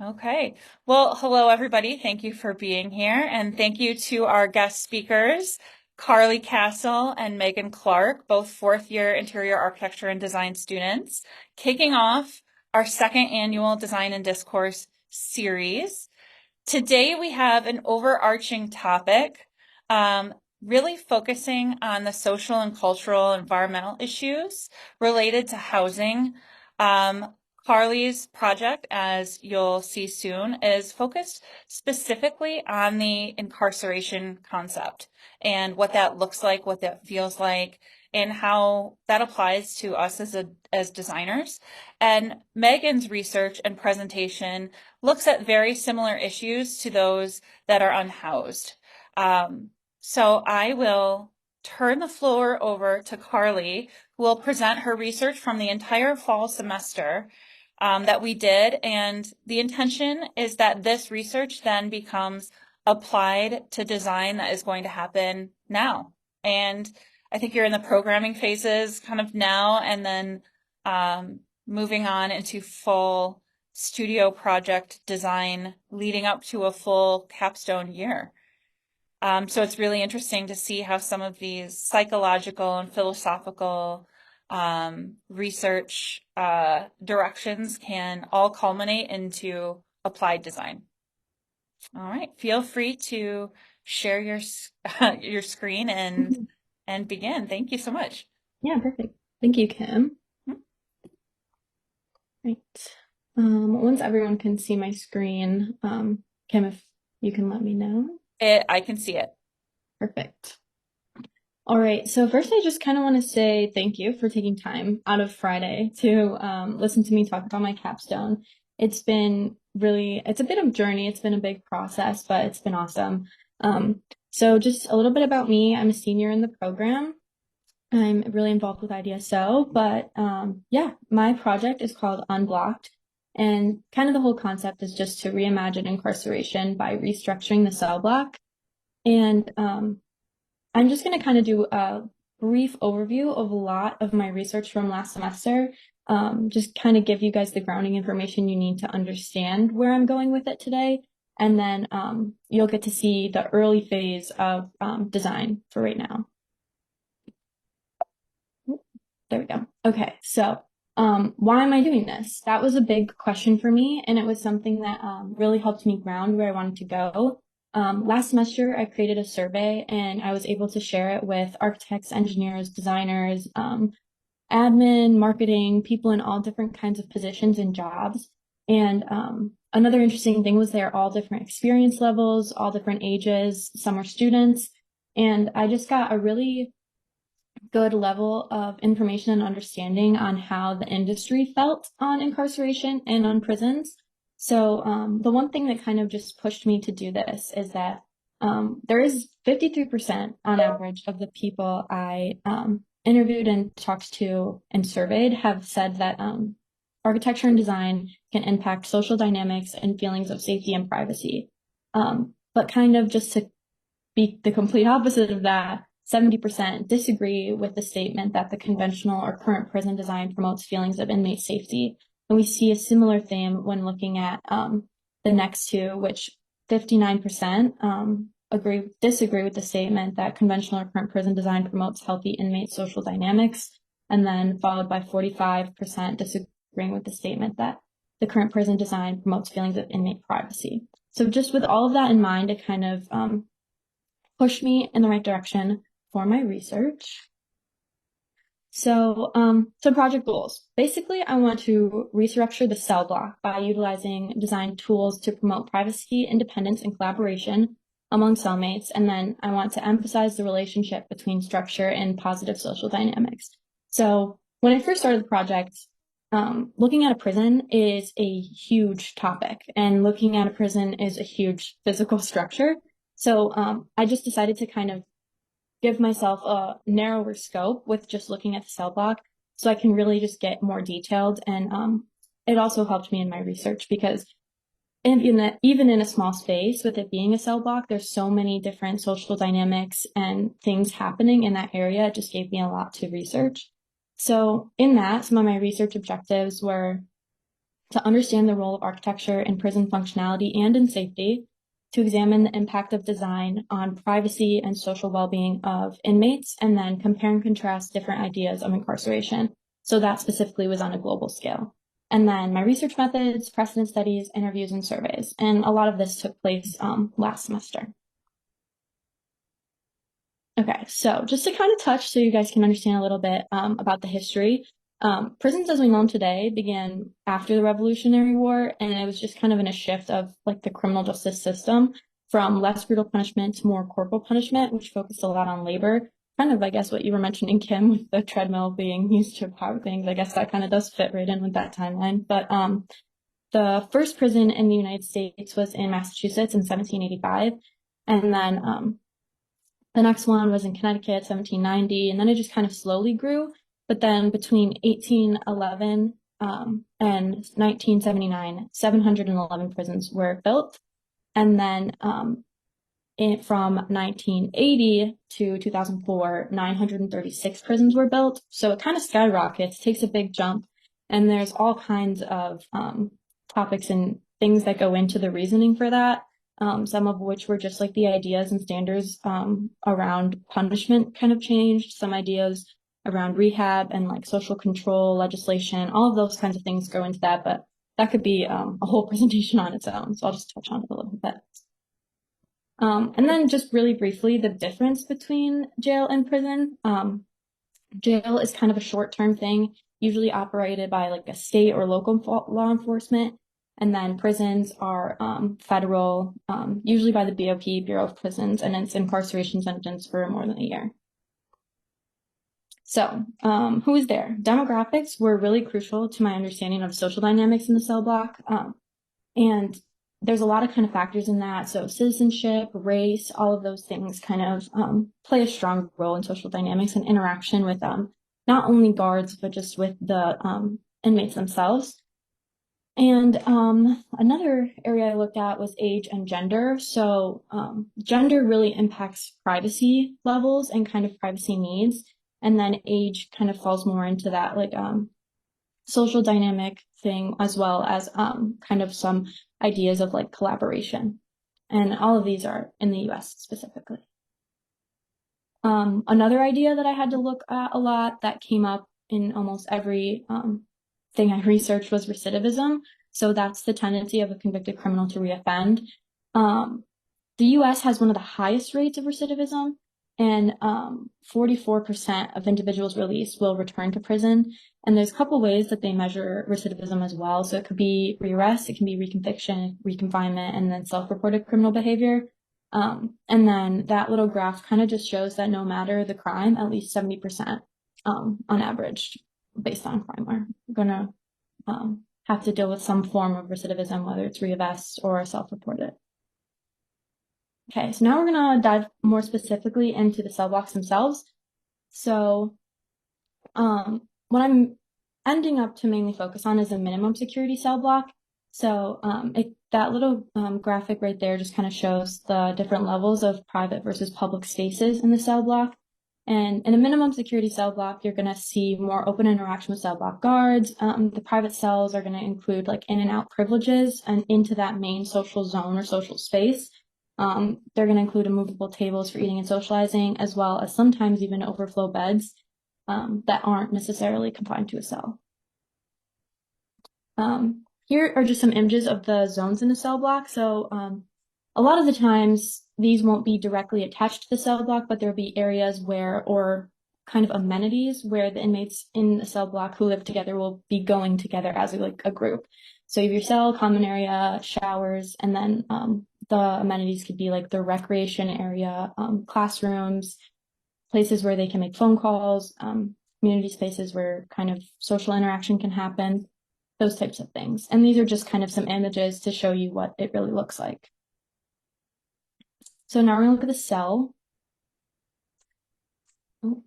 Okay. Well, hello, everybody. Thank you for being here. And thank you to our guest speakers, Carlee Castle and Megan Clark, both fourth year interior architecture and design students, kicking off our second annual Design and Discourse series. Today we have an overarching topic, really focusing on the social and cultural environmental issues related to housing. Carlee's project, as you'll see soon, is focused specifically on the incarceration concept and what that looks like, what that feels like, and how that applies to us as designers. And Megan's research and presentation looks at very similar issues to those that are unhoused. So I will turn the floor over to Carlee, who will present her research from the entire fall semester that we did. And the intention is that this research then becomes applied to design that is going to happen now. And I think you're in the programming phases kind of now, and then moving on into full studio project design leading up to a full capstone year. So it's really interesting to see how some of these psychological and philosophical research directions can all culminate into applied design. All right, feel free to share your your screen and begin. Thank you so much. Yeah, perfect. Thank you, Kim. Right. Once everyone can see my screen, Kim, if you can let me know. I can see it. Perfect. All right. So first, I just kind of want to say thank you for taking time out of Friday to listen to me talk about my capstone. It's been it's a bit of a journey. It's been a big process, but it's been awesome. So just a little bit about me. I'm a senior in the program. I'm really involved with IDSO, but yeah, my project is called Unblocked. And kind of the whole concept is just to reimagine incarceration by restructuring the cell block. And I'm just going to kind of do a brief overview of a lot of my research from last semester, just kind of give you guys the grounding information you need to understand where I'm going with it today. And then you'll get to see the early phase of design for right now. There we go. Okay, so why am I doing this? That was a big question for me, and it was something that really helped me ground where I wanted to go. Last semester, I created a survey, and I was able to share it with architects, engineers, designers, admin, marketing, people in all different kinds of positions and jobs. And another interesting thing was they're all different experience levels, all different ages, some are students. And I just got a really good level of information and understanding on how the industry felt on incarceration and on prisons. So the one thing that kind of just pushed me to do this is that there is 53% on average of the people I interviewed and talked to and surveyed have said that architecture and design can impact social dynamics and feelings of safety and privacy. But kind of just to be the complete opposite of that, 70% disagree with the statement that the conventional or current prison design promotes feelings of inmate safety. And we see a similar theme when looking at the next two, which 59% disagree with the statement that conventional or current prison design promotes healthy inmate social dynamics, and then followed by 45% disagreeing with the statement that the current prison design promotes feelings of inmate privacy. So just with all of that in mind, it kind of pushed me in the right direction for my research. So, some project goals. Basically, I want to restructure the cell block by utilizing design tools to promote privacy, independence, and collaboration among cellmates. And then I want to emphasize the relationship between structure and positive social dynamics. So when I first started the project, looking at a prison is a huge topic, and looking at a prison is a huge physical structure. So I just decided to kind of give myself a narrower scope with just looking at the cell block so I can really just get more detailed. And it also helped me in my research because even in a small space, with it being a cell block, there's so many different social dynamics and things happening in that area. It just gave me a lot to research. So in that, some of my research objectives were to understand the role of architecture in prison functionality and in safety, to examine the impact of design on privacy and social well-being of inmates, and then compare and contrast different ideas of incarceration. So that specifically was on a global scale. And then my research methods, precedent studies, interviews, and surveys. And a lot of this took place last semester. Okay, so just to kind of touch so you guys can understand a little bit about the history. Prisons as we know them today began after the Revolutionary War, and it was just kind of in a shift of like the criminal justice system from less brutal punishment to more corporal punishment, which focused a lot on labor. Kind of, I guess, what you were mentioning, Kim, with the treadmill being used to power things. I guess that kind of does fit right in with that timeline. But the first prison in the United States was in Massachusetts in 1785, and then the next one was in Connecticut, 1790, and then it just kind of slowly grew. But then between 1811 and 1979, 711 prisons were built. And then from 1980 to 2004, 936 prisons were built. So it kind of skyrockets, takes a big jump. And there's all kinds of topics and things that go into the reasoning for that. Some of which were just like the ideas and standards around punishment kind of changed. Some ideas around rehab and like social control legislation, all of those kinds of things go into that, but that could be a whole presentation on its own. So I'll just touch on it a little bit. And then just really briefly, the difference between jail and prison. Jail is kind of a short-term thing, usually operated by like a state or local law enforcement. And then prisons are federal, usually by the BOP, Bureau of Prisons, and it's incarceration sentence for more than a year. So who is there? Demographics were really crucial to my understanding of social dynamics in the cell block. And there's a lot of kind of factors in that. So citizenship, race, all of those things kind of play a strong role in social dynamics and interaction with not only guards, but just with the inmates themselves. And another area I looked at was age and gender. So gender really impacts privacy levels and kind of privacy needs. And then age kind of falls more into that like social dynamic thing, as well as kind of some ideas of like collaboration. And all of these are in the US specifically. Another idea that I had to look at a lot that came up in almost every thing I researched was recidivism. So that's the tendency of a convicted criminal to reoffend. The US has one of the highest rates of recidivism, and 44% of individuals released will return to prison. And there's a couple ways that they measure recidivism as well. So it could be rearrest, it can be reconviction, reconfinement, and then self-reported criminal behavior. And then that little graph kind of just shows that no matter the crime, at least 70% on average, based on crime, are gonna have to deal with some form of recidivism, whether it's rearrest or self-reported. Okay, so now we're gonna dive more specifically into the cell blocks themselves. So what I'm ending up to mainly focus on is a minimum security cell block. So that little graphic right there just kind of shows the different levels of private versus public spaces in the cell block. And in a minimum security cell block, you're going to see more open interaction with cell block guards. The private cells are going to include like in and out privileges and into that main social zone or social space. They're going to include immovable tables for eating and socializing, as well as sometimes even overflow beds that aren't necessarily confined to a cell. Here are just some images of the zones in a cell block. So a lot of the times these won't be directly attached to the cell block, but there'll be areas where, or kind of amenities where the inmates in the cell block who live together will be going together as like a group. So you have your cell, common area, showers, and then the amenities could be like the recreation area, classrooms, places where they can make phone calls, community spaces where kind of social interaction can happen, those types of things. And these are just kind of some images to show you what it really looks like. So now we're gonna look at the cell. Oh.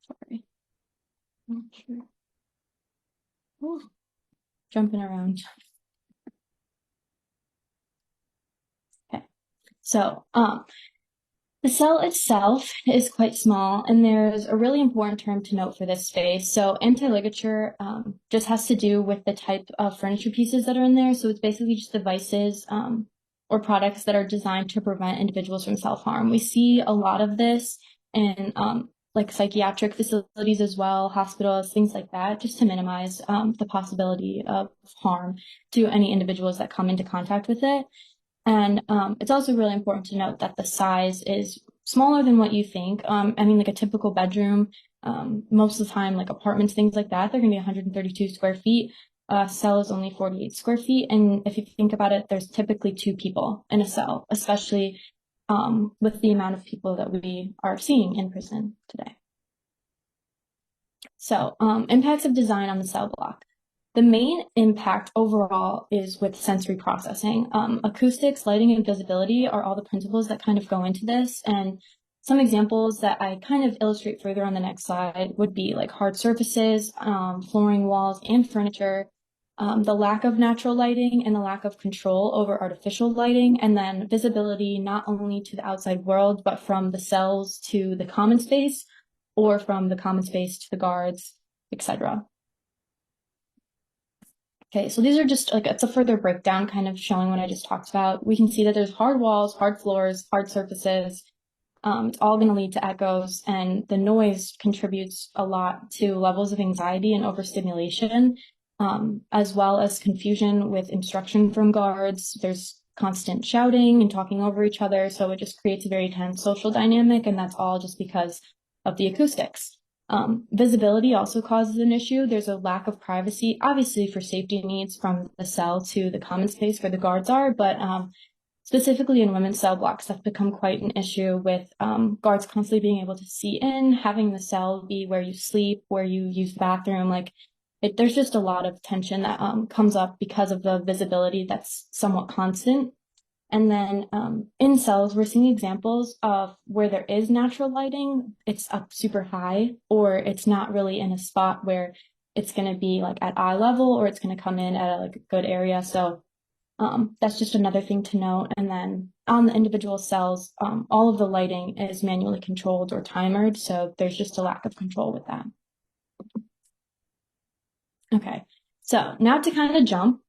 Sorry. Not sure. Oh. Jumping around. Okay. So The cell itself is quite small, and there's a really important term to note for this space. So anti-ligature just has to do with the type of furniture pieces that are in there. So it's basically just devices or products that are designed to prevent individuals from self-harm. We see a lot of this in like psychiatric facilities as well, hospitals, things like that, just to minimize the possibility of harm to any individuals that come into contact with it. And it's also really important to note that the size is smaller than what you think. I mean, like a typical bedroom, most of the time, like apartments, things like that, they're going to be 132 square feet. Cell is only 48 square feet. And if you think about it, there's typically 2 people in a cell, especially with the amount of people that we are seeing in prison today. So impacts of design on the cell block. The main impact overall is with sensory processing. Acoustics, lighting, and visibility are all the principles that kind of go into this. And some examples that I kind of illustrate further on the next slide would be like hard surfaces, flooring, walls, and furniture, the lack of natural lighting and the lack of control over artificial lighting, and then visibility not only to the outside world, but from the cells to the common space, or from the common space to the guards, etc. Okay, so these are just like, it's a further breakdown kind of showing what I just talked about. We can see that there's hard walls, hard floors, hard surfaces. It's all going to lead to echoes, and the noise contributes a lot to levels of anxiety and overstimulation, as well as confusion with instruction from guards. There's constant shouting and talking over each other, so it just creates a very tense social dynamic, and that's all just because of the acoustics. Visibility also causes an issue. There's a lack of privacy, obviously for safety needs from the cell to the common space where the guards are, but specifically in women's cell blocks, that's become quite an issue with guards constantly being able to see in, having the cell be where you sleep, where you use the bathroom. There's just a lot of tension that comes up because of the visibility that's somewhat constant. And then in cells, we're seeing examples of where there is natural lighting, it's up super high, or it's not really in a spot where it's going to be like at eye level, or it's going to come in at a good area. So that's just another thing to note. And then on the individual cells, all of the lighting is manually controlled or timered. So there's just a lack of control with that. Okay, so now to kind of jump,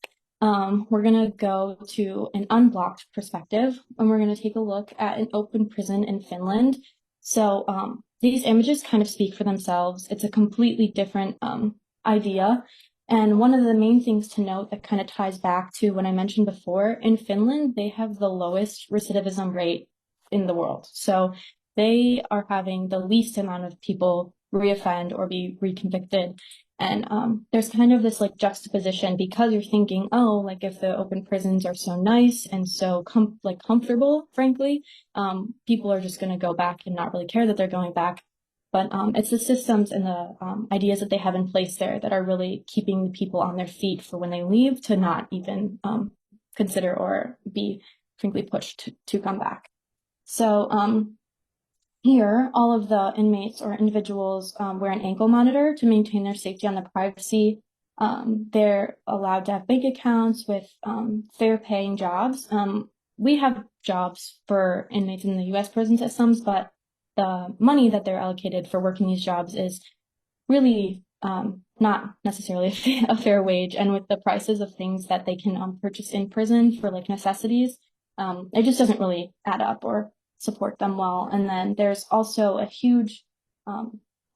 we're going to go to an unblocked perspective, and we're going to take a look at an open prison in Finland. So these images kind of speak for themselves. It's a completely different idea. And one of the main things to note that kind of ties back to what I mentioned before, in Finland, they have the lowest recidivism rate in the world. So they are having the least amount of people reoffend or be reconvicted. And there's kind of this like juxtaposition, because you're thinking, oh, like if the open prisons are so nice and so comfortable, frankly, people are just going to go back and not really care that they're going back. But it's the systems and the ideas that they have in place there that are really keeping the people on their feet for when they leave to not even consider or be, frankly, pushed to come back. So here, all of the inmates or individuals wear an ankle monitor to maintain their safety on the privacy. They're allowed to have bank accounts with fair paying jobs. We have jobs for inmates in the U.S. prison systems, but the money that they're allocated for working these jobs is really not necessarily a fair wage. And with the prices of things that they can purchase in prison for like necessities, it just doesn't really add up or support them well. And then there's also a huge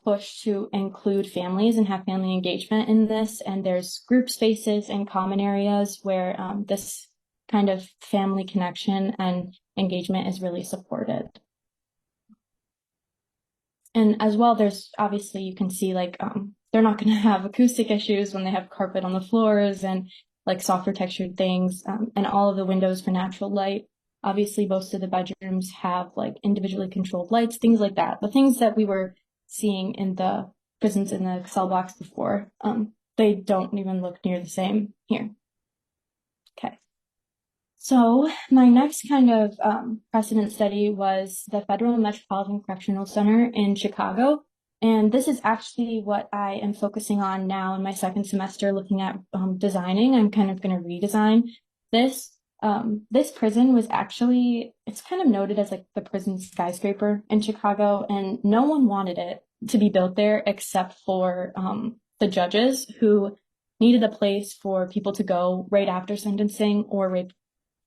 push to include families and have family engagement in this. And there's group spaces and common areas where this kind of family connection and engagement is really supported. And as well, there's obviously, you can see like they're not going to have acoustic issues when they have carpet on the floors and like softer textured things, and all of the windows for natural light. Obviously, most of the bedrooms have like individually controlled lights, things like that. The things that we were seeing in the prisons in the cell blocks before, they don't even look near the same here. Okay. So my next kind of precedent study was the Federal Metropolitan Correctional Center in Chicago. And this is actually what I am focusing on now in my second semester, looking at designing. I'm kind of going to redesign this. This prison was actually, it's kind of noted as like the prison skyscraper in Chicago, and no one wanted it to be built there except for the judges who needed a place for people to go right after sentencing or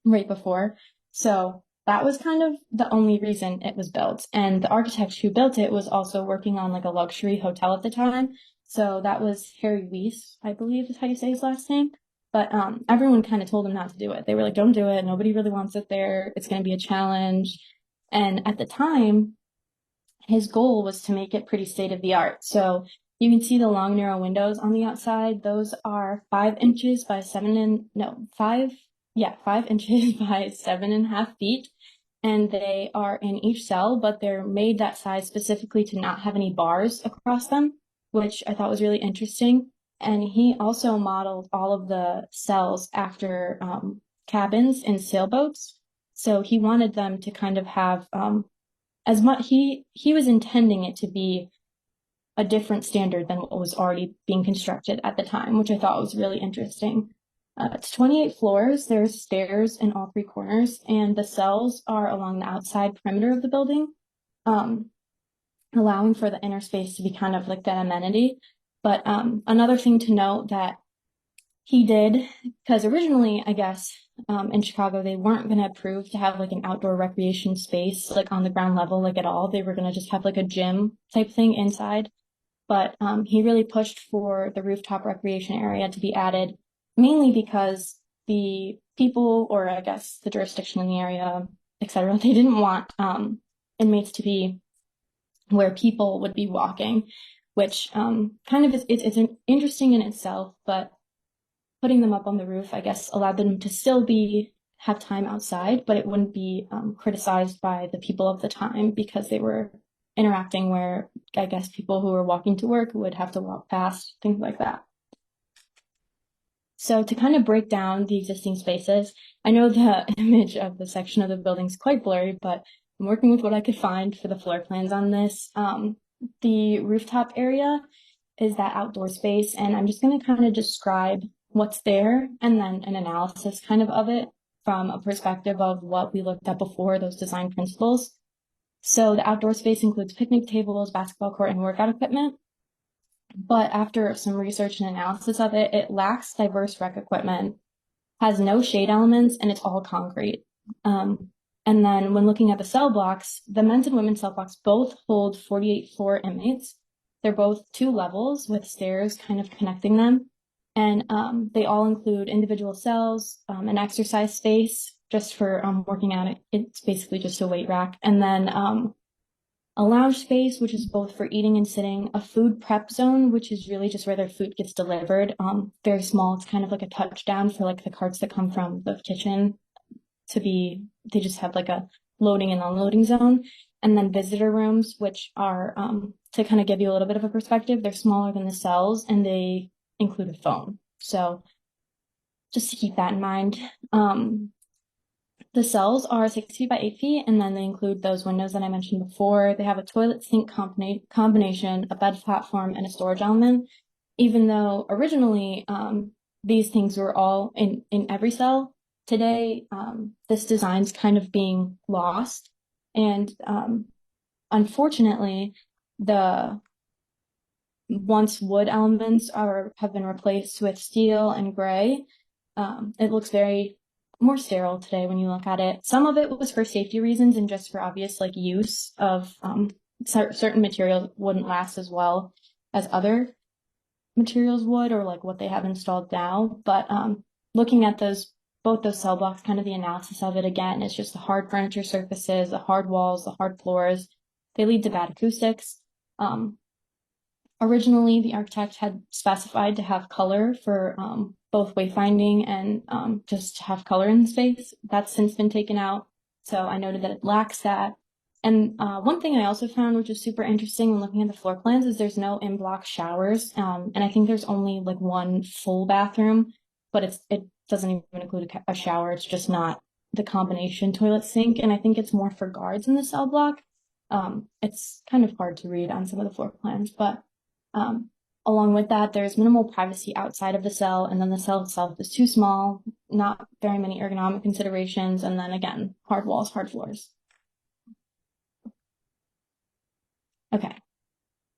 right before. So that was kind of the only reason it was built. And the architect who built it was also working on like a luxury hotel at the time. So that was Harry Weiss, I believe is how you say his last name. But everyone kind of told him not to do it. They were like, don't do it. Nobody really wants it there. It's going to be a challenge. And at the time, his goal was to make it pretty state of the art. So you can see the long, narrow windows on the outside. Those are 5 inches by 5 inches by 7.5 feet. And they are in each cell, but they're made that size specifically to not have any bars across them, which I thought was really interesting. And he also modeled all of the cells after cabins in sailboats. So he wanted them to kind of have as much he was intending it to be a different standard than what was already being constructed at the time, which I thought was really interesting. It's 28 floors. There's stairs in all three corners, and the cells are along the outside perimeter of the building, um, allowing for the inner space to be kind of like that amenity. But another thing to note that he did, because originally, I guess, in Chicago, they weren't going to approve to have like an outdoor recreation space, like on the ground level, like at all. They were going to just have like a gym type thing inside. But he really pushed for the rooftop recreation area to be added, mainly because the people, or I guess the jurisdiction in the area, etc., they didn't want inmates to be where people would be walking, which kind of it's interesting in itself, but putting them up on the roof, I guess, allowed them to still have time outside, but it wouldn't be criticized by the people of the time because they were interacting where I guess people who were walking to work would have to walk past, things like that. So to kind of break down the existing spaces, I know the image of the section of the building is quite blurry, but I'm working with what I could find for the floor plans on this. The rooftop area is that outdoor space, and I'm just going to kind of describe what's there and then an analysis kind of it from a perspective of what we looked at before, those design principles. So the outdoor space includes picnic tables, basketball court, and workout equipment. But after some research and analysis of it, it lacks diverse rec equipment, has no shade elements, and it's all concrete. And then when looking at the cell blocks, the men's and women's cell blocks both hold 48 floor inmates. They're both 2 levels with stairs kind of connecting them. And they all include individual cells, an exercise space just for working out. It's basically just a weight rack. And then a lounge space, which is both for eating and sitting, a food prep zone, which is really just where their food gets delivered. Very small. It's kind of like a touchdown for like the carts that come from the kitchen they just have like a loading and unloading zone. And then visitor rooms, which are, to kind of give you a little bit of a perspective, they're smaller than the cells and they include a phone. So just to keep that in mind. The cells are 6 feet by 8 feet, and then they include those windows that I mentioned before. They have a toilet sink combination, a bed platform, and a storage element. Even though originally these things were all in every cell, today this design's kind of being lost. And unfortunately, the once wood elements have been replaced with steel and gray. It looks very more sterile today when you look at it. Some of it was for safety reasons and just for obvious like use of certain materials wouldn't last as well as other materials would, or like what they have installed now. But looking at both those cell blocks, kind of the analysis of it again is just the hard furniture surfaces, the hard walls, the hard floors. They lead to bad acoustics. Originally, the architect had specified to have color for both wayfinding and just to have color in the space. That's since been taken out. So I noted that it lacks that. And one thing I also found, which is super interesting when looking at the floor plans, is there's no in-block showers. And I think there's only like one full bathroom, but it doesn't even include a shower. It's just not the combination toilet sink. And I think it's more for guards in the cell block. It's kind of hard to read on some of the floor plans, but along with that, there's minimal privacy outside of the cell, and then the cell itself is too small, not very many ergonomic considerations, and then again, hard walls, hard floors. Okay.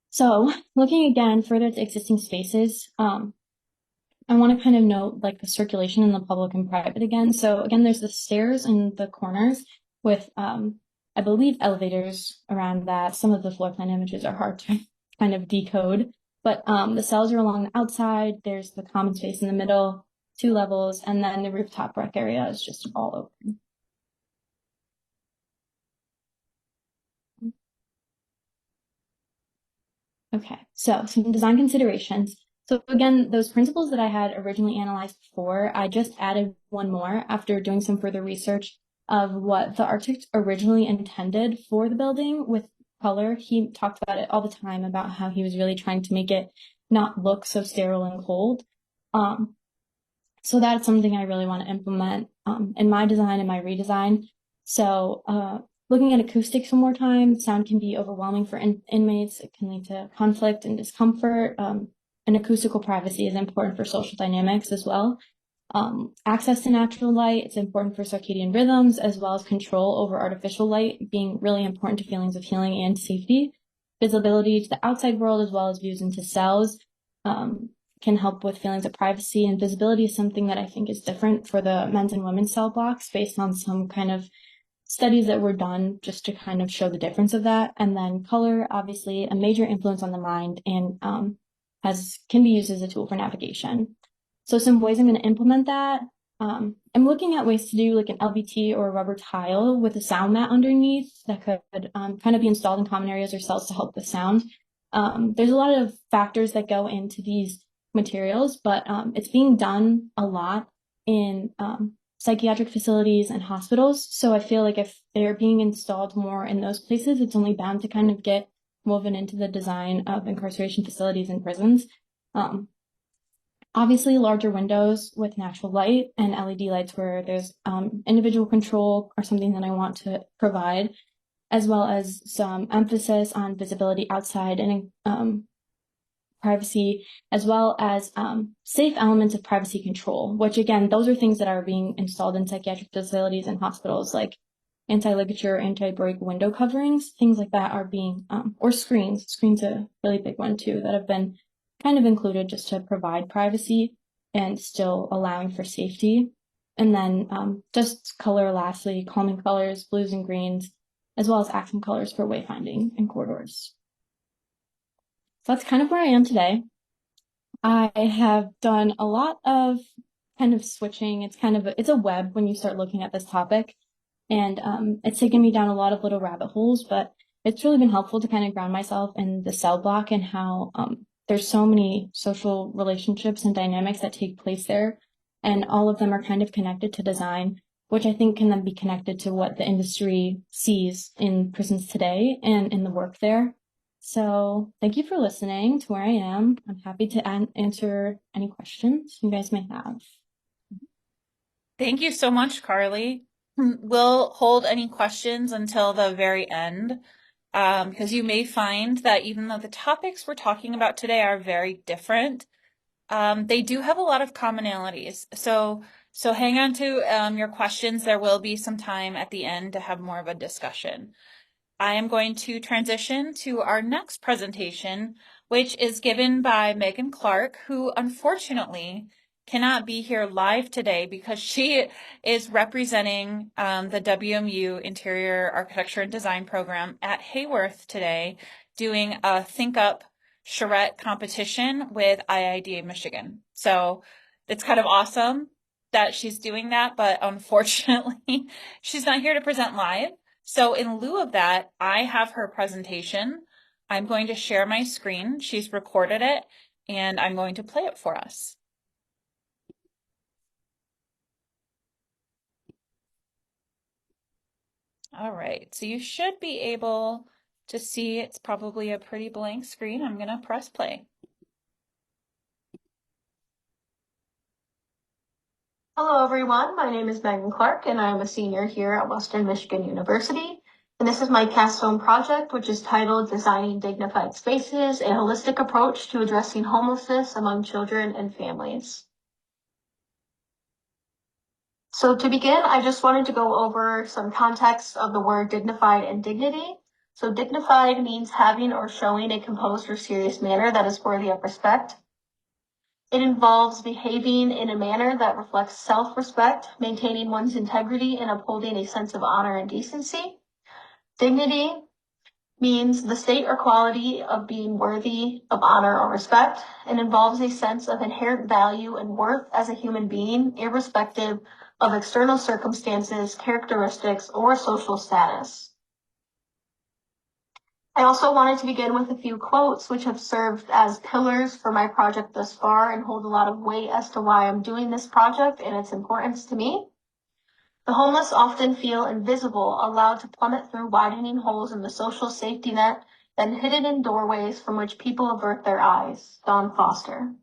So looking again further at the existing spaces, I want to kind of note like the circulation in the public and private again. So again, there's the stairs in the corners with, I believe, elevators around that. Some of the floor plan images are hard to kind of decode, but the cells are along the outside. There's the common space in the middle, 2 levels, and then the rooftop rec area is just all open. Okay, so some design considerations. So again, those principles that I had originally analyzed before, I just added one more after doing some further research of what the architect originally intended for the building with color. He talked about it all the time about how he was really trying to make it not look so sterile and cold. So that's something I really want to implement in my design and my redesign. So looking at acoustics one more time, sound can be overwhelming for inmates. It can lead to conflict and discomfort. And acoustical privacy is important for social dynamics as well. Access to natural light, it's important for circadian rhythms, as well as control over artificial light being really important to feelings of healing and safety. Visibility to the outside world, as well as views into cells, can help with feelings of privacy, and visibility is something that I think is different for the men's and women's cell blocks based on some kind of studies that were done just to kind of show the difference of that. And then color, obviously a major influence on the mind and can be used as a tool for navigation. So some ways I'm going to implement that. I'm looking at ways to do like an LVT or a rubber tile with a sound mat underneath that could kind of be installed in common areas or cells to help with sound. There's a lot of factors that go into these materials, but it's being done a lot in psychiatric facilities and hospitals. So I feel like if they're being installed more in those places, it's only bound to kind of get woven into the design of incarceration facilities and prisons. Obviously, larger windows with natural light and LED lights where there's individual control are something that I want to provide, as well as some emphasis on visibility outside and privacy, as well as safe elements of privacy control, which again, those are things that are being installed in psychiatric facilities and hospitals, like anti-ligature, anti-break window coverings, things like that are being, or screens. Screens a really big one too, that have been kind of included just to provide privacy and still allowing for safety. And then just color, lastly, calming colors, blues and greens, as well as accent colors for wayfinding and corridors. So that's kind of where I am today. I have done a lot of kind of switching. It's a web when you start looking at this topic. And it's taken me down a lot of little rabbit holes, but it's really been helpful to kind of ground myself in the cell block and how there's so many social relationships and dynamics that take place there. And all of them are kind of connected to design, which I think can then be connected to what the industry sees in prisons today and in the work there. So thank you for listening to where I am. I'm happy to answer any questions you guys may have. Thank you so much, Carlee. We'll hold any questions until the very end, because you may find that even though the topics we're talking about today are very different, they do have a lot of commonalities. So hang on to your questions. There will be some time at the end to have more of a discussion. I am going to transition to our next presentation, which is given by Megan Clark, who unfortunately cannot be here live today because she is representing the WMU Interior Architecture and Design program at Hayworth today, doing a Think Up charrette competition with IIDA Michigan. So it's kind of awesome that she's doing that, but unfortunately, she's not here to present live. So in lieu of that, I have her presentation. I'm going to share my screen. She's recorded it, and I'm going to play it for us. All right, so you should be able to see it's probably a pretty blank screen. I'm going to press play. Hello, everyone. My name is Megan Clark, and I'm a senior here at Western Michigan University. And this is my capstone project, which is titled Designing Dignified Spaces, a Holistic Approach to Addressing Homelessness Among Children and Families. So to begin, I just wanted to go over some context of the word dignified and dignity. So dignified means having or showing a composed or serious manner that is worthy of respect. It involves behaving in a manner that reflects self-respect, maintaining one's integrity, and upholding a sense of honor and decency. Dignity means the state or quality of being worthy of honor or respect, and involves a sense of inherent value and worth as a human being, irrespective of external circumstances, characteristics, or social status. I also wanted to begin with a few quotes which have served as pillars for my project thus far and hold a lot of weight as to why I'm doing this project and its importance to me. The homeless often feel invisible, allowed to plummet through widening holes in the social safety net, then hidden in doorways from which people avert their eyes. Don Foster.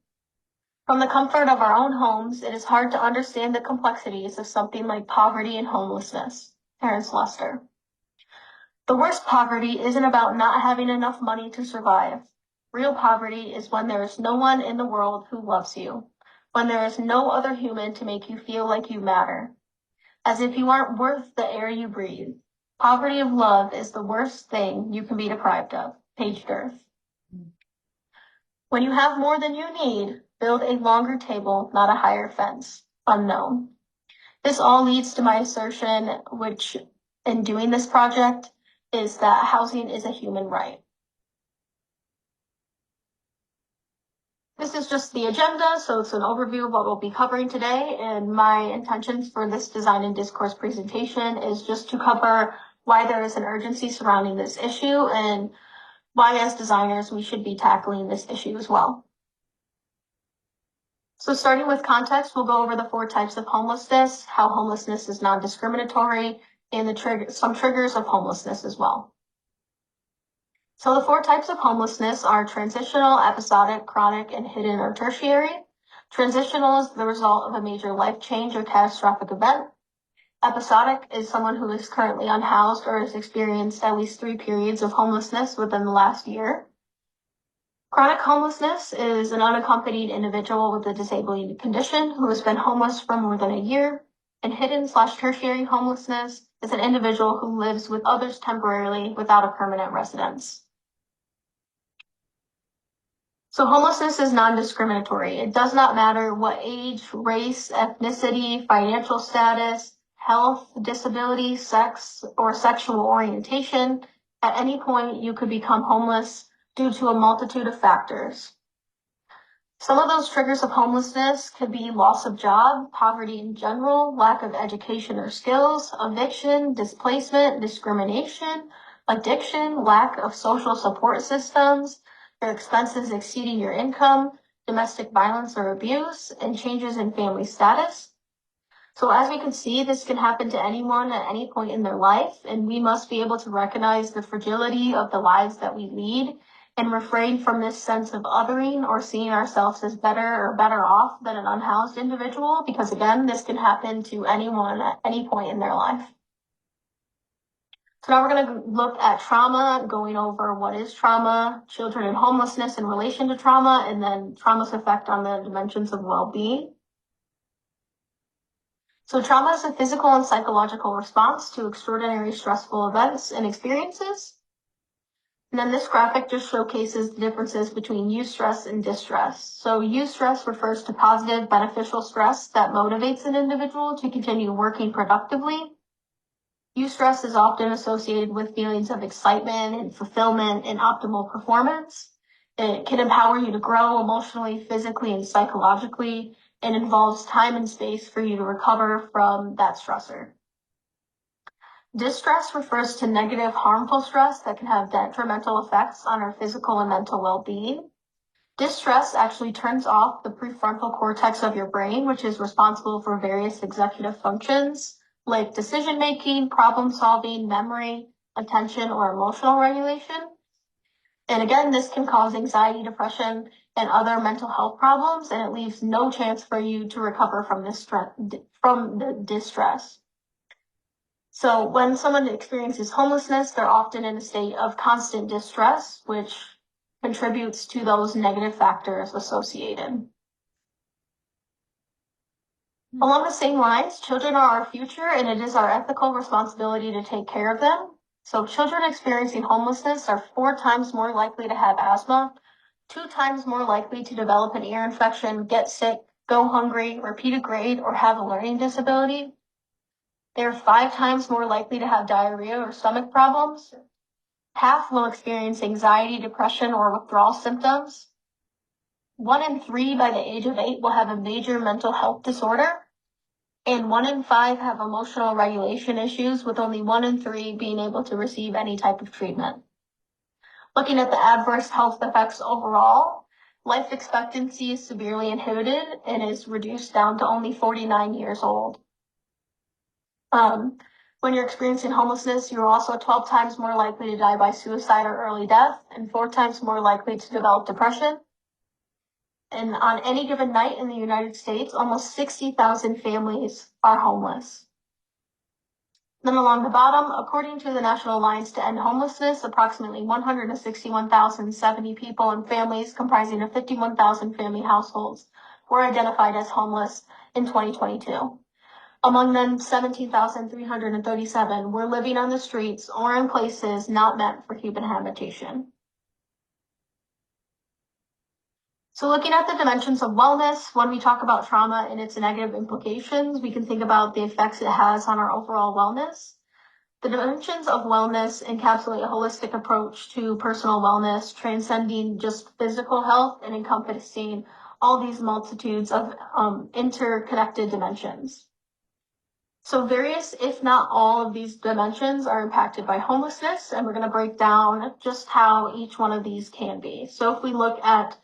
From the comfort of our own homes, it is hard to understand the complexities of something like poverty and homelessness. Terence Lester. The worst poverty isn't about not having enough money to survive. Real poverty is when there is no one in the world who loves you, when there is no other human to make you feel like you matter, as if you aren't worth the air you breathe. Poverty of love is the worst thing you can be deprived of. Page Girth. When you have more than you need, build a longer table, not a higher fence. Unknown. This all leads to my assertion, which in doing this project, is that housing is a human right. This is just the agenda, so it's an overview of what we'll be covering today, and my intentions for this design and discourse presentation is just to cover why there is an urgency surrounding this issue and why as designers we should be tackling this issue as well. So starting with context, we'll go over the 4 types of homelessness, how homelessness is non-discriminatory, and some triggers of homelessness as well. So the 4 types of homelessness are transitional, episodic, chronic, and hidden or tertiary. Transitional is the result of a major life change or catastrophic event. Episodic is someone who is currently unhoused or has experienced at least 3 periods of homelessness within the last year. Chronic homelessness is an unaccompanied individual with a disabling condition who has been homeless for more than a year. And hidden/tertiary homelessness is an individual who lives with others temporarily without a permanent residence. So homelessness is non-discriminatory. It does not matter what age, race, ethnicity, financial status, health, disability, sex, or sexual orientation. At any point, you could become homeless due to a multitude of factors. Some of those triggers of homelessness could be loss of job, poverty in general, lack of education or skills, eviction, displacement, discrimination, addiction, lack of social support systems, your expenses exceeding your income, domestic violence or abuse, and changes in family status. So as we can see, this can happen to anyone at any point in their life, and we must be able to recognize the fragility of the lives that we lead and refrain from this sense of othering or seeing ourselves as better or better off than an unhoused individual, because again, this can happen to anyone at any point in their life. So now we're going to look at trauma, going over what is trauma, children and homelessness in relation to trauma, and then trauma's effect on the dimensions of well-being. So trauma is a physical and psychological response to extraordinary stressful events and experiences. And then this graphic just showcases the differences between eustress and distress. So eustress refers to positive, beneficial stress that motivates an individual to continue working productively. Eustress is often associated with feelings of excitement and fulfillment and optimal performance. It can empower you to grow emotionally, physically, and psychologically, and involves time and space for you to recover from that stressor. Distress refers to negative, harmful stress that can have detrimental effects on our physical and mental well-being. Distress actually turns off the prefrontal cortex of your brain, which is responsible for various executive functions like decision-making, problem-solving, memory, attention, or emotional regulation. And again, this can cause anxiety, depression, and other mental health problems, and it leaves no chance for you to recover from the distress. So when someone experiences homelessness, they're often in a state of constant distress, which contributes to those negative factors associated. Along the same lines, children are our future, and it is our ethical responsibility to take care of them. So children experiencing homelessness are 4 times more likely to have asthma, 2 times more likely to develop an ear infection, get sick, go hungry, repeat a grade, or have a learning disability. They are 5 times more likely to have diarrhea or stomach problems. Half will experience anxiety, depression, or withdrawal symptoms. 1 in 3 by the age of 8 will have a major mental health disorder. And 1 in 5 have emotional regulation issues, with only 1 in 3 being able to receive any type of treatment. Looking at the adverse health effects overall, life expectancy is severely inhibited and is reduced down to only 49 years old. When you're experiencing homelessness, you're also 12 times more likely to die by suicide or early death, and 4 times more likely to develop depression. And on any given night in the United States, almost 60,000 families are homeless. Then along the bottom, according to the National Alliance to End Homelessness, approximately 161,070 people and families comprising of 51,000 family households were identified as homeless in 2022. Among them, 17,337 were living on the streets or in places not meant for human habitation. So looking at the dimensions of wellness, when we talk about trauma and its negative implications, we can think about the effects it has on our overall wellness. The dimensions of wellness encapsulate a holistic approach to personal wellness, transcending just physical health and encompassing all these multitudes of interconnected dimensions. So various, if not all, of these dimensions are impacted by homelessness, and we're going to break down just how each one of these can be. So if we look at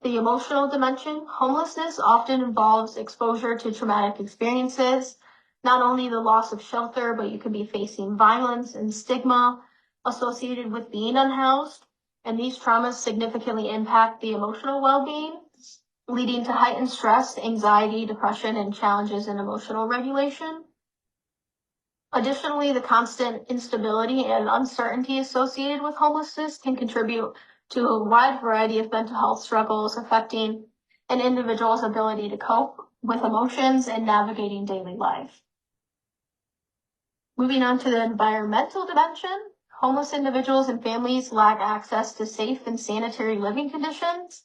the emotional dimension, homelessness often involves exposure to traumatic experiences, not only the loss of shelter, but you could be facing violence and stigma associated with being unhoused, and these traumas significantly impact the emotional well-being, leading to heightened stress, anxiety, depression, and challenges in emotional regulation. Additionally, the constant instability and uncertainty associated with homelessness can contribute to a wide variety of mental health struggles affecting an individual's ability to cope with emotions and navigating daily life. Moving on to the environmental dimension, homeless individuals and families lack access to safe and sanitary living conditions.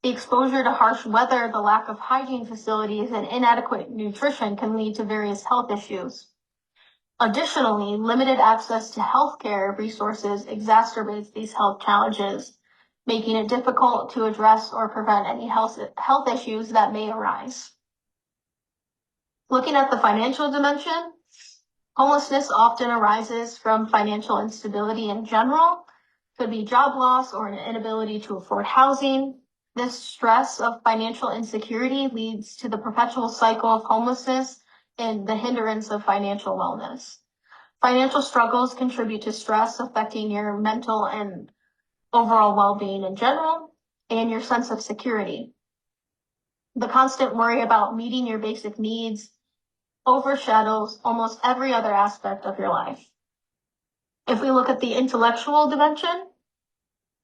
The exposure to harsh weather, the lack of hygiene facilities, and inadequate nutrition can lead to various health issues. Additionally, limited access to healthcare resources exacerbates these health challenges, making it difficult to address or prevent any health issues that may arise. Looking at the financial dimension, homelessness often arises from financial instability in general. Could be job loss or an inability to afford housing. This stress of financial insecurity leads to the perpetual cycle of homelessness and the hindrance of financial wellness. Financial struggles contribute to stress affecting your mental and overall well-being in general and your sense of security. The constant worry about meeting your basic needs overshadows almost every other aspect of your life. If we look at the intellectual dimension,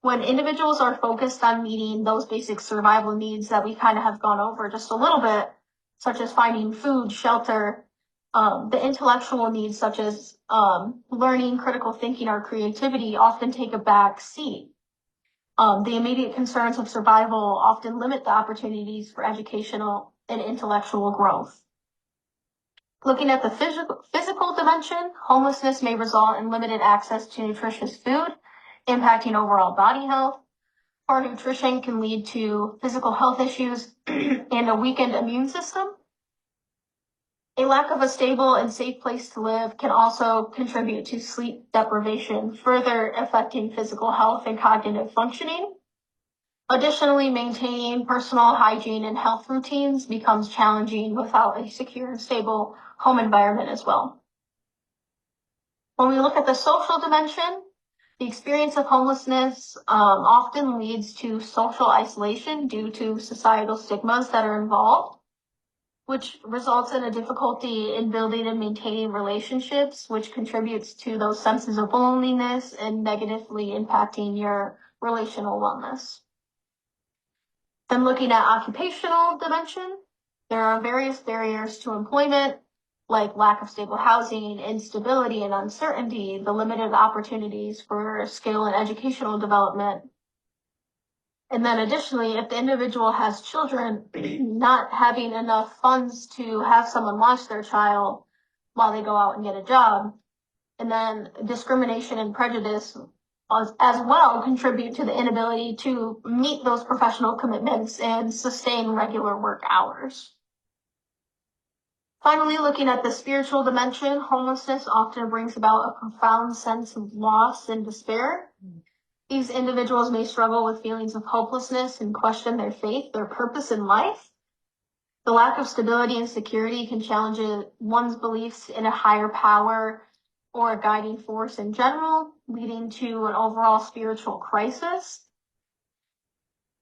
when individuals are focused on meeting those basic survival needs that we kind of have gone over just a little bit, such as finding food, shelter, the intellectual needs such as learning, critical thinking, or creativity often take a back seat. The immediate concerns of survival often limit the opportunities for educational and intellectual growth. Looking at the physical dimension, homelessness may result in limited access to nutritious food, impacting overall body health. Poor nutrition can lead to physical health issues and a weakened immune system. A lack of a stable and safe place to live can also contribute to sleep deprivation, further affecting physical health and cognitive functioning. Additionally, maintaining personal hygiene and health routines becomes challenging without a secure and stable home environment as well. When we look at the social dimension, the experience of homelessness often leads to social isolation due to societal stigmas that are involved, which results in a difficulty in building and maintaining relationships, which contributes to those senses of loneliness and negatively impacting your relational wellness. Then looking at occupational dimension, There are various barriers to employment, like lack of stable housing, instability and uncertainty, the limited opportunities for skill and educational development. And then additionally, if the individual has children, not having enough funds to have someone watch their child while they go out and get a job, and then discrimination and prejudice as well contribute to the inability to meet those professional commitments and sustain regular work hours. Finally, looking at the spiritual dimension, homelessness often brings about a profound sense of loss and despair. These individuals may struggle with feelings of hopelessness and question their faith, their purpose in life. The lack of stability and security can challenge one's beliefs in a higher power or a guiding force in general, leading to an overall spiritual crisis.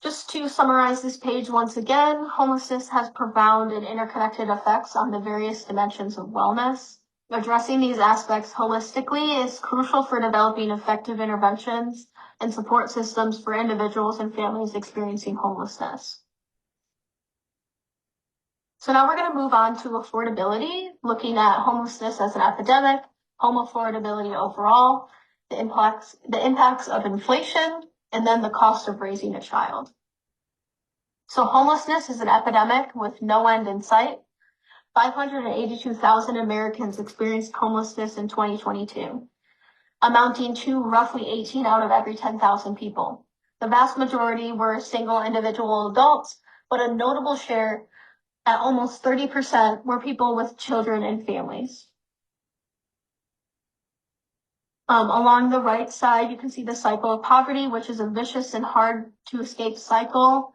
Just to summarize this page once again, homelessness has profound and interconnected effects on the various dimensions of wellness. Addressing these aspects holistically is crucial for developing effective interventions and support systems for individuals and families experiencing homelessness. So now we're going to move on to affordability, looking at homelessness as an epidemic, home affordability overall, the impacts of inflation, and then the cost of raising a child. So homelessness is an epidemic with no end in sight. 582,000 Americans experienced homelessness in 2022, amounting to roughly 18 out of every 10,000 people. The vast majority were single individual adults, but a notable share at almost 30% were people with children and families. Along the right side, you can see the cycle of poverty, which is a vicious and hard to escape cycle.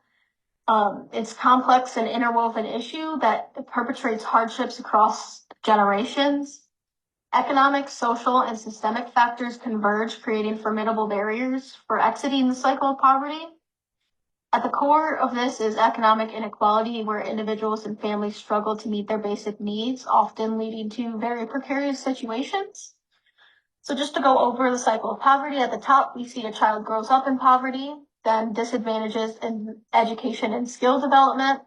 It's complex and interwoven issue that perpetrates hardships across generations. Economic, social, and systemic factors converge, creating formidable barriers for exiting the cycle of poverty. At the core of this is economic inequality, where individuals and families struggle to meet their basic needs, often leading to very precarious situations. So just to go over the cycle of poverty, at the top, we see a child grows up in poverty, then disadvantages in education and skill development,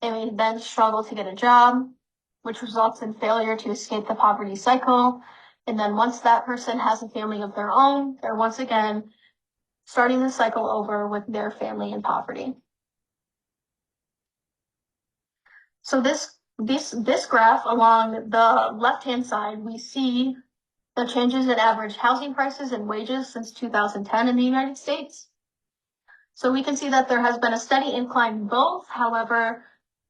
and we then struggle to get a job, which results in failure to escape the poverty cycle. And then once that person has a family of their own, they're once again starting the cycle over with their family in poverty. So this graph along the left-hand side, we see the changes in average housing prices and wages since 2010 in the United States. So we can see that there has been a steady incline in both. However,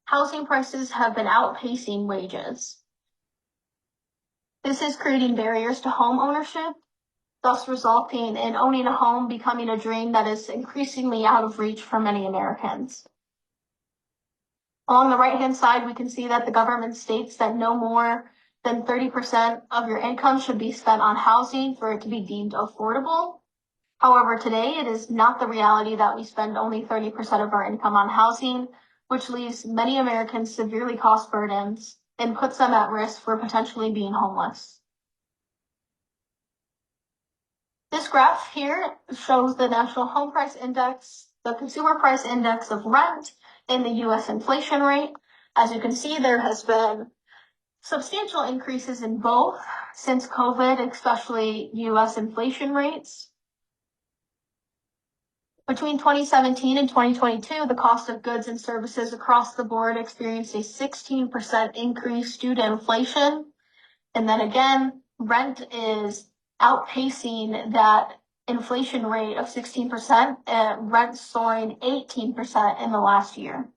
housing prices have been outpacing wages. This is creating barriers to home ownership, thus resulting in owning a home becoming a dream that is increasingly out of reach for many Americans. Along the right-hand side, we can see that the government states that no more than 30% of your income should be spent on housing for it to be deemed affordable. However, today it is not the reality that we spend only 30% of our income on housing, which leaves many Americans severely cost burdens and puts them at risk for potentially being homeless. This graph here shows the National Home Price Index, the Consumer Price Index of rent, and the U.S. inflation rate. As you can see, there has been substantial increases in both since COVID, especially U.S. inflation rates. Between 2017 and 2022, the cost of goods and services across the board experienced a 16% increase due to inflation. And then again, rent is outpacing that inflation rate of 16%, and rent soaring 18% in the last year,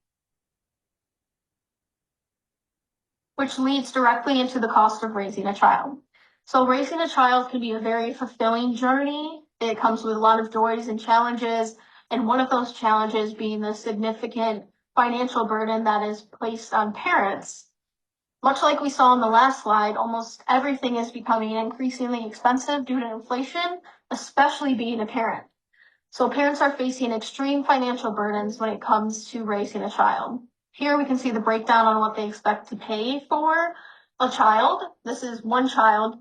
which leads directly into the cost of raising a child. So raising a child can be a very fulfilling journey. It comes with a lot of joys and challenges, and one of those challenges being the significant financial burden that is placed on parents. Much like we saw on the last slide, almost everything is becoming increasingly expensive due to inflation, especially being a parent. So parents are facing extreme financial burdens when it comes to raising a child. Here we can see the breakdown on what they expect to pay for a child. This is one child,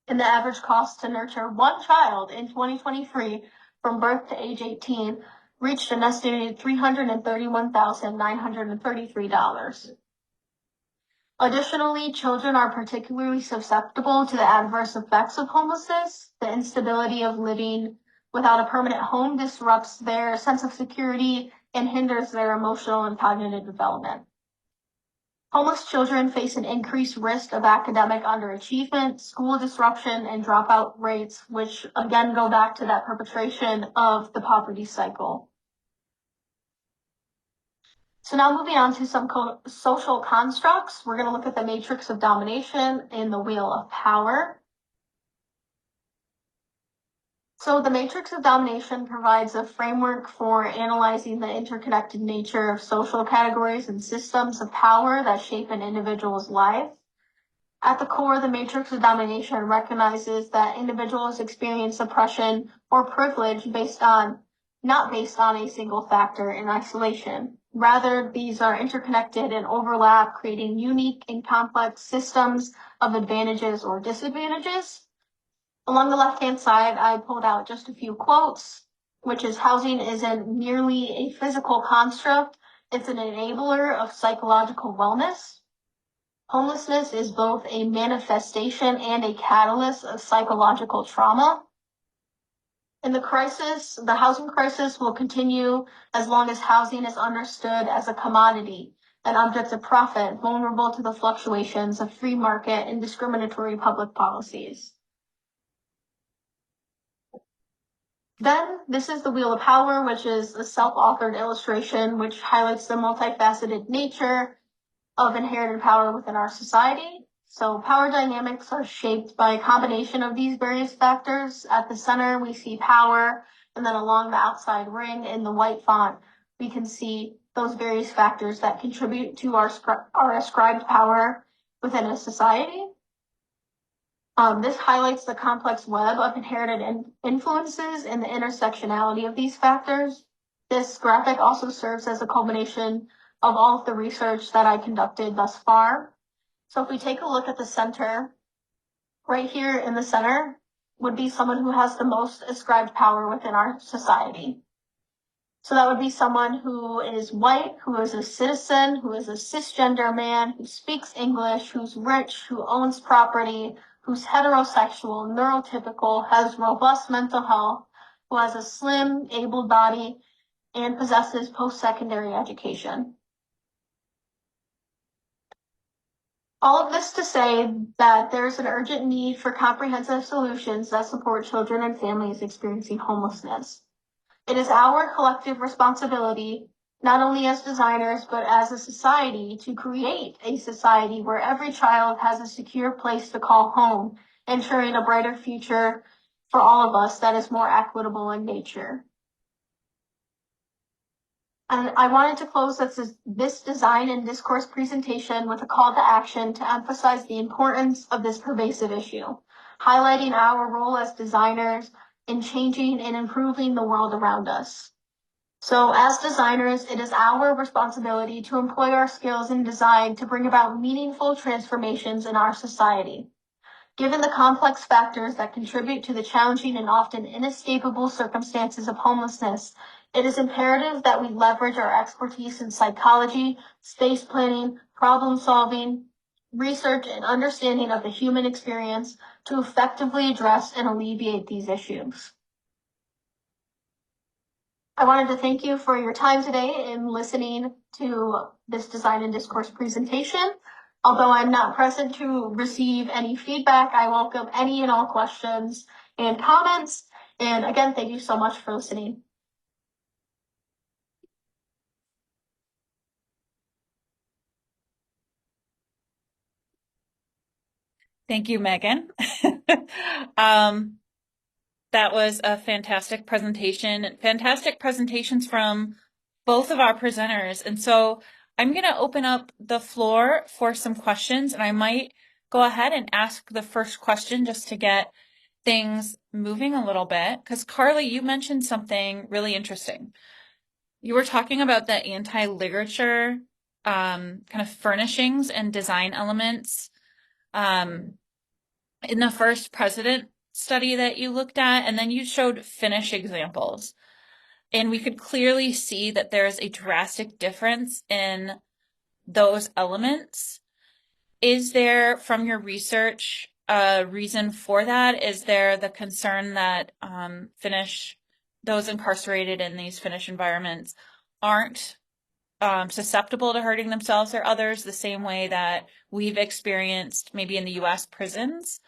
and the average cost to nurture one child in 2023 from birth to age 18 reached an estimated $331,933. Additionally, children are particularly susceptible to the adverse effects of homelessness. The instability of living without a permanent home disrupts their sense of security and hinders their emotional and cognitive development. Homeless children face an increased risk of academic underachievement, school disruption, and dropout rates, which again go back to that perpetration of the poverty cycle. So now moving on to some social constructs, we're going to look at the matrix of domination and the wheel of power. So the matrix of domination provides a framework for analyzing the interconnected nature of social categories and systems of power that shape an individual's life. At the core, the matrix of domination recognizes that individuals experience oppression or privilege not based on a single factor in isolation. Rather, these are interconnected and overlap, creating unique and complex systems of advantages or disadvantages. Along the left-hand side, I pulled out just a few quotes, which is housing isn't merely a physical construct, it's an enabler of psychological wellness. Homelessness is both a manifestation and a catalyst of psychological trauma. In the housing crisis will continue as long as housing is understood as a commodity, an object of profit, vulnerable to the fluctuations of free market and discriminatory public policies. Then this is the Wheel of Power, which is a self-authored illustration which highlights the multifaceted nature of inherited power within our society. So power dynamics are shaped by a combination of these various factors. At the center, we see power, and then along the outside ring in the white font, we can see those various factors that contribute to our ascribed power within a society. This highlights the complex web of inherited influences and the intersectionality of these factors. This graphic also serves as a culmination of all of the research that I conducted thus far. So if we take a look at the center, right here in the center would be someone who has the most ascribed power within our society. So that would be someone who is white, who is a citizen, who is a cisgender man, who speaks English, who's rich, who owns property, who's heterosexual, neurotypical, has robust mental health, who has a slim, able body, and possesses post-secondary education. All of this to say that there's an urgent need for comprehensive solutions that support children and families experiencing homelessness. It is our collective responsibility, not only as designers, but as a society, to create a society where every child has a secure place to call home, ensuring a brighter future for all of us that is more equitable in nature. And I wanted to close this design and discourse presentation with a call to action to emphasize the importance of this pervasive issue, highlighting our role as designers in changing and improving the world around us. So as designers, it is our responsibility to employ our skills in design to bring about meaningful transformations in our society. Given the complex factors that contribute to the challenging and often inescapable circumstances of homelessness, it is imperative that we leverage our expertise in psychology, space planning, problem solving, research, and understanding of the human experience to effectively address and alleviate these issues. I wanted to thank you for your time today in listening to this design and discourse presentation. Although I'm not present to receive any feedback, I welcome any and all questions and comments. And again, thank you so much for listening. Thank you, Megan. That was a fantastic presentation. Fantastic presentations from both of our presenters. And so I'm going to open up the floor for some questions, and I might go ahead and ask the first question just to get things moving a little bit. Because Carlee, you mentioned something really interesting. You were talking about the anti-ligature kind of furnishings and design elements in the first president study that you looked at, and then you showed Finnish examples. and we could clearly see that there's a drastic difference in those elements. Is there, from your research, a reason for that? Is there the concern that those incarcerated in these Finnish environments aren't susceptible to hurting themselves or others the same way that we've experienced maybe in the US prisons?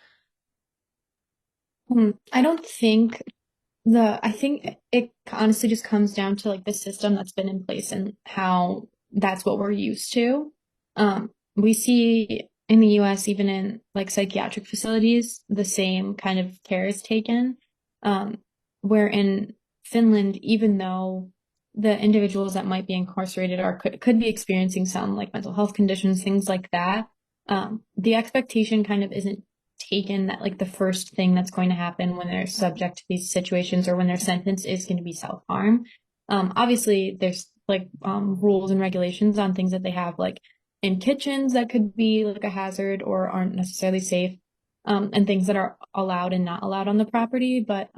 I don't think I think it honestly just comes down to like the system that's been in place and how that's what we're used to. We see in the US, even in like psychiatric facilities, the same kind of care is taken. Where in Finland, even though the individuals that might be incarcerated could be experiencing some like mental health conditions, things like that, the expectation kind of isn't taken that like the first thing that's going to happen when they're subject to these situations or when their sentence is going to be self-harm. Obviously there's like rules and regulations on things that they have like in kitchens that could be like a hazard or aren't necessarily safe, and things that are allowed and not allowed on the property, but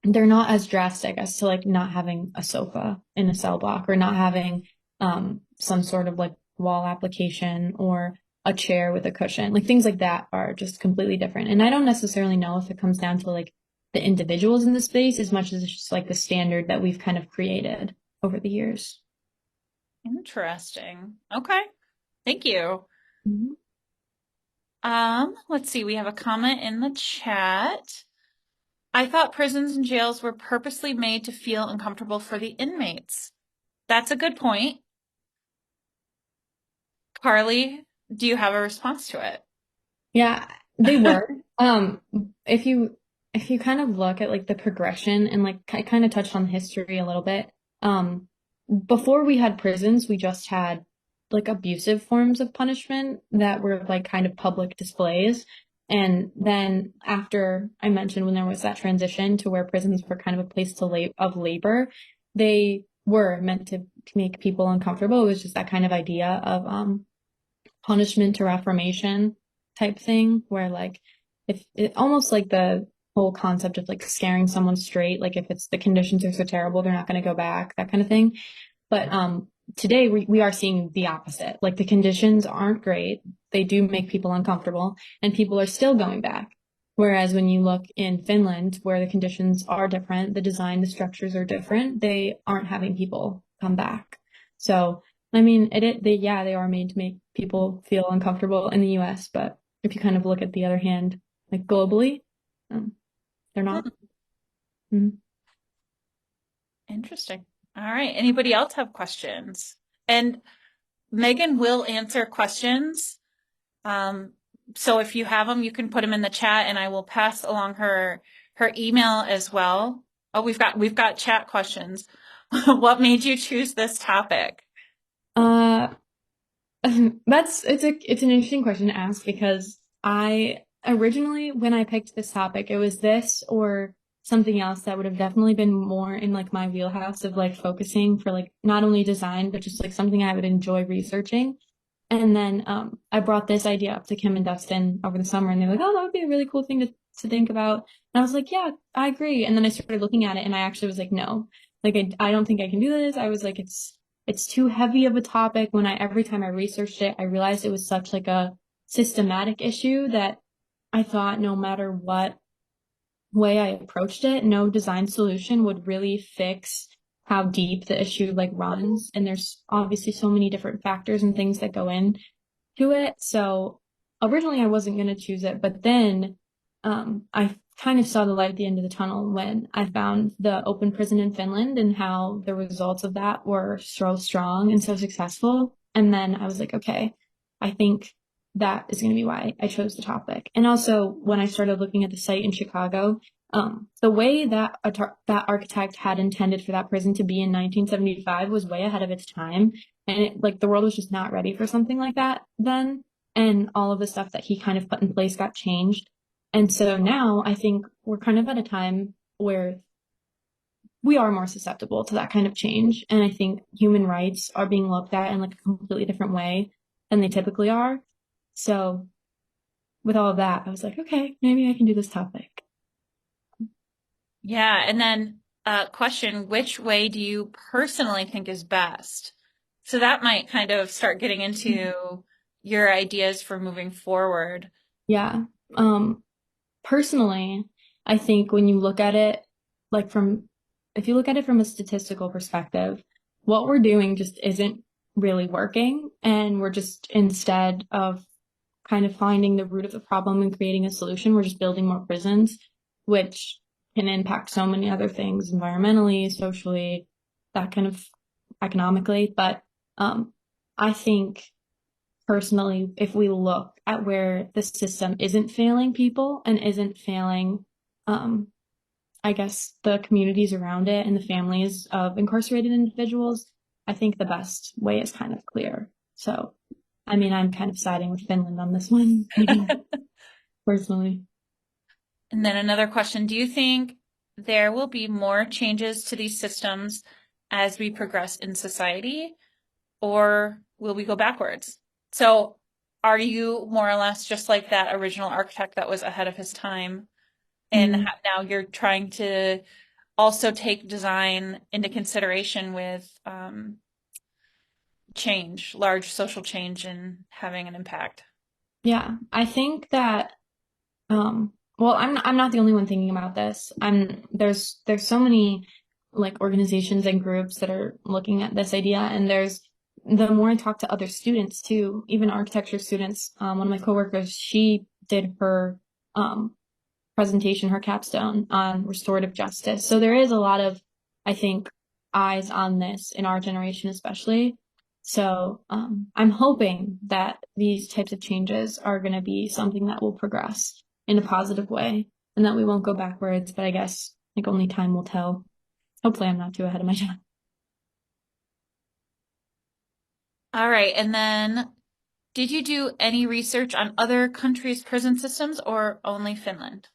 they're not as drastic as to like not having a sofa in a cell block or not having some sort of like wall application or a chair with a cushion. Like things like that are just completely different. And I don't necessarily know if it comes down to like the individuals in the space as much as it's just like the standard that we've kind of created over the years. Interesting. Okay. Thank you. Mhm. Let's see. We have a comment in the chat. I thought prisons and jails were purposely made to feel uncomfortable for the inmates. That's a good point. Carlee, do you have a response to it? Yeah, they were. If you kind of look at like the progression and like I kind of touched on history a little bit. Before we had prisons, we just had like abusive forms of punishment that were like kind of public displays. And then after I mentioned when there was that transition to where prisons were kind of a place of labor, they were meant to make people uncomfortable. It was just that kind of idea of punishment to reformation type thing where like if it almost like the whole concept of like scaring someone straight, like if it's the conditions are so terrible they're not going to go back, that kind of thing. But today we are seeing the opposite. Like the conditions aren't great, they do make people uncomfortable, and people are still going back. Whereas when you look in Finland, where the conditions are different, the design, the structures are different, they aren't having people come back. So I mean, they are made to make people feel uncomfortable in the US, but if you kind of look at the other hand, like globally, they're not. Mhm. Interesting. All right. Anybody else have questions? And Megan will answer questions. So if you have them, you can put them in the chat and I will pass along her email as well. Oh, we've got chat questions. What made you choose this topic? Uh, it's an interesting question to ask because I originally, when I picked this topic, it was this or something else that would have definitely been more in like my wheelhouse of like focusing for like not only design, but just like something I would enjoy researching. And then I brought this idea up to Kim and Dustin over the summer, and they're like, "Oh, that would be a really cool thing to think about." And I was like, "Yeah, I agree." And then I started looking at it, and I actually was like, "No, like I don't think I can do this." I was like, "It's too heavy of a topic." When every time I researched it, I realized it was such like a systematic issue that I thought no matter what way I approached it, no design solution would really fix how deep the issue like runs. And there's obviously so many different factors and things that go in to it. So originally I wasn't going to choose it, but then I kind of saw the light at the end of the tunnel when I found the open prison in Finland and how the results of that were so strong and so successful. And then I was like, okay, I think that is going to be why I chose the topic. And also when I started looking at the site in Chicago, the way that that architect had intended for that prison to be in 1975 was way ahead of its time. And like the world was just not ready for something like that then. And all of the stuff that he kind of put in place got changed. And so now I think we're kind of at a time where we are more susceptible to that kind of change. And I think human rights are being looked at in like a completely different way than they typically are. So with all of that, I was like, okay, maybe I can do this topic. Yeah, and then question, which way do you personally think is best? So that might kind of start getting into your ideas for moving forward. Yeah. Personally, I think when you look at it, like if you look at it from a statistical perspective, what we're doing just isn't really working. And we're just, instead of kind of finding the root of the problem and creating a solution, we're just building more prisons, which can impact so many other things environmentally, socially, that kind of economically. But I think personally, if we look at where the system isn't failing people and isn't failing, I guess, the communities around it and the families of incarcerated individuals, I think the best way is kind of clear. So, I mean, I'm kind of siding with Finland on this one, personally. And then another question, do you think there will be more changes to these systems as we progress in society, or will we go backwards? So are you more or less just like that original architect that was ahead of his time, and Mm, now you're trying to also take design into consideration with change, large social change, and having an impact? yeah, I think that well, I'm not the only one thinking about this. There's so many like organizations and groups that are looking at this idea, and there's the more I talk to other students too, even architecture students. One of my coworkers, she did her um presentation, her capstone on restorative justice. So there is a lot of, I think, eyes on this in our generation, especially. So I'm hoping that these types of changes are going to be something that will progress in a positive way and that we won't go backwards. But I guess like only time will tell. Hopefully, I'm not too ahead of my time. All right. And then did you do any research on other countries' prison systems or only Finland?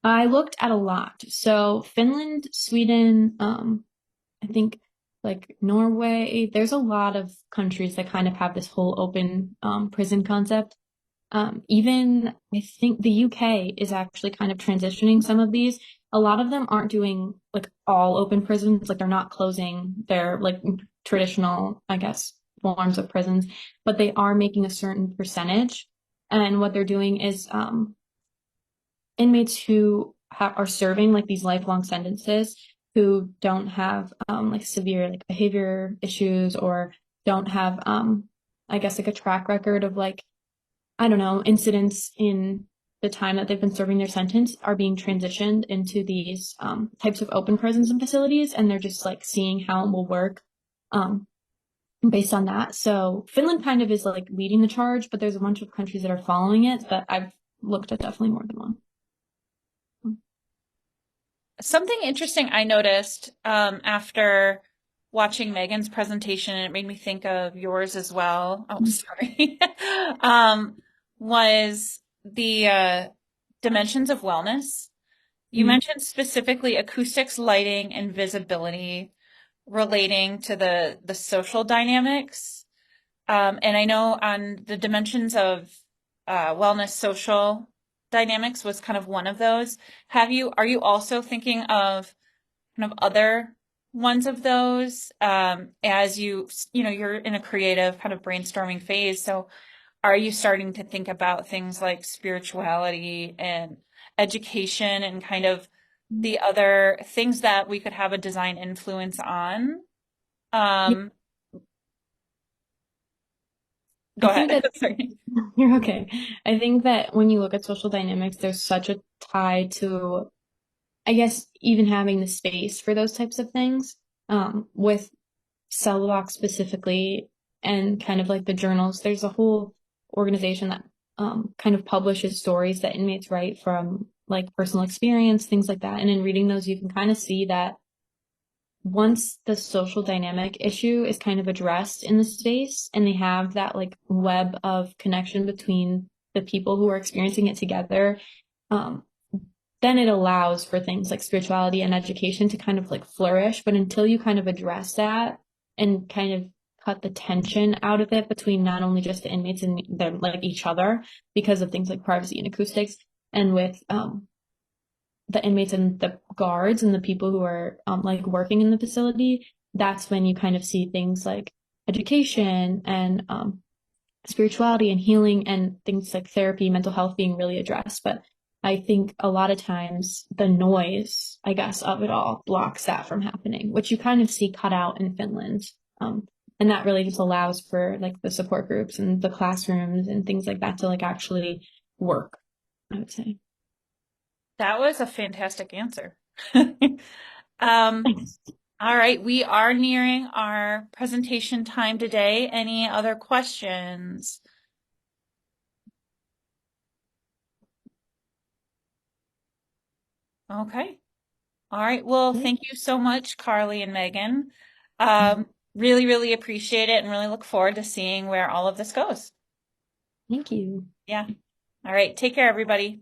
I looked at a lot. So Finland, Sweden, I think like Norway, there's a lot of countries that kind of have this whole open prison concept. Even I think the UK is actually kind of transitioning some of these. A lot of them aren't doing like all open prisons, like they're not closing their like traditional, I guess, forms of prisons, but they are making a certain percentage. And what they're doing is inmates who are serving like these lifelong sentences who don't have like severe like behavior issues or don't have I guess like a track record of like I don't know incidents in the time that they've been serving their sentence are being transitioned into these types of open prisons and facilities, and they're just like seeing how it will work um, based on that. So Finland kind of is like leading the charge, but there's a bunch of countries that are following it, but I've looked at definitely more than one. Something interesting I noticed after watching Megan's presentation, and it made me think of yours as well. Oh, sorry. um, was the dimensions of wellness. You Mm-hmm. mentioned specifically acoustics, lighting, and visibility relating to the social dynamics. And I know on the dimensions of wellness, social dynamics was kind of one of those. Are you also thinking of kind of other ones of those as you're in a creative kind of brainstorming phase? So are you starting to think about things like spirituality and education and kind of the other things that we could have a design influence on? Um, I Go think ahead. that Sorry. you're okay. I think that when you look at social dynamics, there's such a tie to, I guess, even having the space for those types of things. With cell block specifically and kind of like the journals, there's a whole organization that kind of publishes stories that inmates write from like personal experience, things like that. And in reading those, you can kind of see that once the social dynamic issue is kind of addressed in the space and they have that like web of connection between the people who are experiencing it together, um, then it allows for things like spirituality and education to kind of like flourish. But until you kind of address that and kind of cut the tension out of it between not only just the inmates and them like each other because of things like privacy and acoustics and with the inmates and the guards and the people who are like working in the facility, that's when you kind of see things like education and spirituality and healing and things like therapy, mental health being really addressed. But I think a lot of times the noise, I guess, of it all blocks that from happening, which you kind of see cut out in Finland. And that really just allows for like the support groups and the classrooms and things like that to like actually work, I would say. That was a fantastic answer. Thanks. All right, we are nearing our presentation time today. Any other questions? Okay. All right. Well, thank you so much, Carlee and Megan. Really, really appreciate it and really look forward to seeing where all of this goes. Thank you. Yeah. All right. Take care, everybody.